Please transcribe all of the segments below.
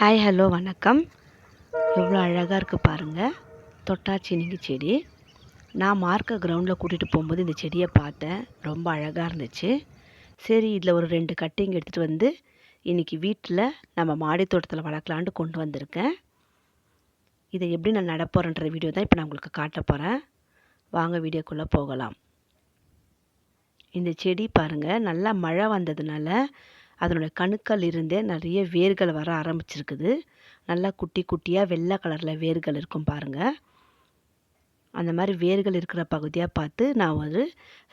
Hi hello வணக்கம். எவ்வளோ அழகாக இருக்குது பாருங்கள். தொட்டாச்சினிங்கி செடி. நான் மார்க்க கிரவுண்டில் கூட்டிகிட்டு போகும்போது இந்த செடியை பார்த்தேன். ரொம்ப அழகாக இருந்துச்சு. சரி, இதில் ஒரு 2 கட்டிங் எடுத்துகிட்டு வந்து இன்றைக்கி வீட்டில் நம்ம மாடி தோட்டத்தில் வளர்க்கலான்ட்டு கொண்டு வந்திருக்கேன். இதை எப்படி நான் நடப்போகிறேன்ற வீடியோ தான் இப்போ நான் உங்களுக்கு காட்ட போகிறேன். வாங்க வீடியோக்குள்ளே போகலாம். இந்த செடி பாருங்கள், நல்லா மழை வந்ததுனால அதனுடைய கணுக்கள் இருந்தே நிறைய வேர்கள் வர ஆரம்பிச்சிருக்குது. நல்லா குட்டி குட்டியாக வெள்ளை கலரில் வேர்கள் இருக்கும் பாருங்கள். அந்த மாதிரி வேர்கள் இருக்கிற பகுதியாக பார்த்து நான் ஒரு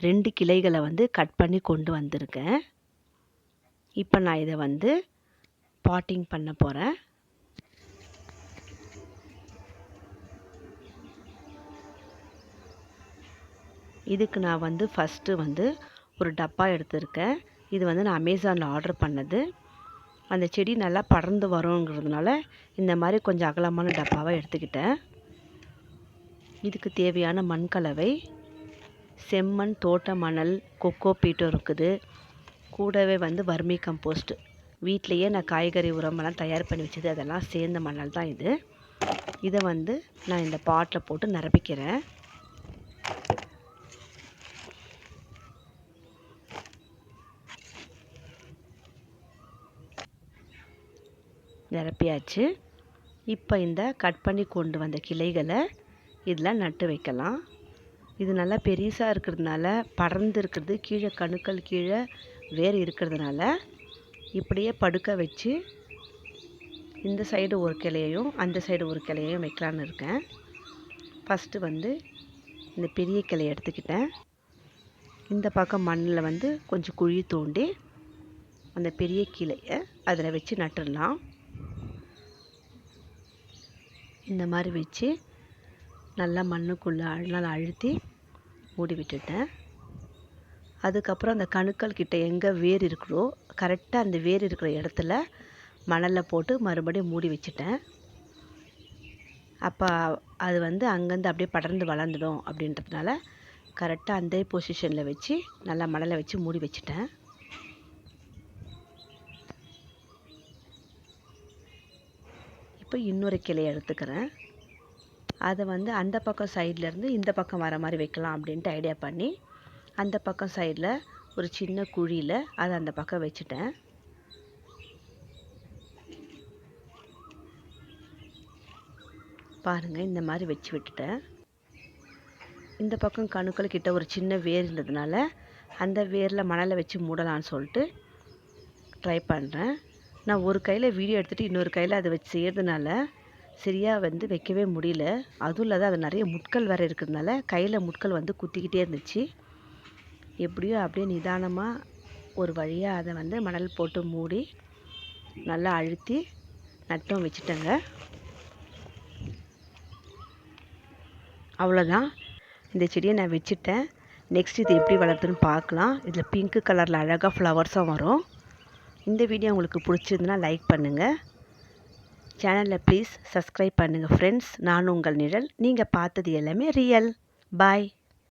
2 கிளைகளை கட் பண்ணி கொண்டு வந்திருக்கேன். இப்போ நான் இதை பாட்டிங் பண்ண போகிறேன். இதுக்கு நான் ஃபஸ்ட்டு ஒரு டப்பா எடுத்திருக்கேன். இது நான் அமேசானில் ஆர்டர் பண்ணது. அந்த செடி நல்லா படர்ந்து வருங்கிறதுனால இந்த மாதிரி கொஞ்சம் அகலமான டப்பாவை எடுத்துக்கிட்டேன். இதுக்கு தேவையான மண் கலவை, செம்மண், தோட்ட மணல், கொக்கோ பீட்டும் இருக்குது. கூடவே வர்மி கம்போஸ்ட், வீட்டிலையே நான் காய்கறி உரமெல்லாம் தயார் பண்ணி வச்சது, அதெல்லாம் சேர்ந்த மணல் தான் இது. இதை நான் இந்த பாட்டில் போட்டு நிரப்பிக்கிறேன். நிரப்பியாச்சு. இப்போ இந்த கட் பண்ணி கொண்டு வந்த கிளைகளை இதில் நட்டு வைக்கலாம். இது நல்லா பெருசாக இருக்கிறதுனால, படர்ந்து இருக்கிறது, கீழே கணுக்கள் கீழே வேர் இருக்கிறதுனால இப்படியே படுக்க வச்சு இந்த சைடு ஒரு கிளையையும் அந்த சைடு ஒரு கிளையையும் வைக்கலான்னு இருக்கேன். ஃபஸ்ட்டு இந்த பெரிய கிளையை எடுத்துக்கிட்டேன். இந்த பக்கம் மண்ணில் கொஞ்சம் குழி தோண்டி அந்த பெரிய கிளையை அதில் வச்சு நட்டுடலாம். இந்த மாதிரி வச்சு நல்லா மண்ணுக்குள்ளே நல்லா அழுத்தி மூடி விட்டுட்டேன். அதுக்கப்புறம் அந்த கணுக்கள் கிட்ட எங்கே வேர் இருக்கிறோ கரெக்டாக அந்த வேர் இருக்கிற இடத்துல மணலில் போட்டு மறுபடியும் மூடி வச்சுட்டேன். அப்போ அது அங்கேருந்து அப்படியே படர்ந்து வளர்ந்துடும் அப்படின்றதுனால கரெக்டாக அந்த பொசிஷனில் வச்சு நல்லா மணலை வச்சு மூடி வச்சுட்டேன். இப்போ இன்னொரு கிளையை எடுத்துக்கிறேன். அதை அந்த பக்கம் சைட்லேருந்து இந்த பக்கம் வர மாதிரி வைக்கலாம் அப்படின்ட்டு ஐடியா பண்ணி அந்த பக்கம் சைடில் ஒரு சின்ன குழியில் அதை அந்த பக்கம் வச்சுட்டேன். பாருங்கள், இந்த மாதிரி வச்சு விட்டுட்டேன். இந்த பக்கம் கணுக்கள் கிட்ட ஒரு சின்ன வேர் இருந்ததுனால அந்த வேரில் மணலை வச்சு மூடலான்னு சொல்லிட்டு ட்ரை பண்ணுறேன். நான் ஒரு கையில் வீடியோ எடுத்துகிட்டு இன்னொரு கையில் அதை வச்சு செய்கிறதுனால சரியாக வைக்கவே முடியல. அதுவும் இல்லாத அது நிறைய முட்கள் வேறு இருக்கிறதுனால கையில் முட்கள் குத்திக்கிட்டே இருந்துச்சு. எப்படியோ அப்படியே நிதானமாக ஒரு வழியாக அதை மணல் போட்டு மூடி நல்லா அழுத்தி நட்டம் வச்சுட்டேங்க. அவ்வளோதான், இந்த செடியை நான் வச்சுட்டேன். நெக்ஸ்ட் இது எப்படி வளர்த்துன்னு பார்க்கலாம். இதில் பிங்க் கலரில் அழகாக ஃப்ளவர்ஸும் வரும். இந்த வீடியோ உங்களுக்கு பிடிச்சிருந்துன்னா லைக் பண்ணுங்கள். சேனலில் ப்ளீஸ் சப்ஸ்கிரைப் பண்ணுங்கள் ஃப்ரெண்ட்ஸ். நான் உங்கள் நிழல். நீங்கள் பார்த்தது எல்லாமே ரியல். பாய்.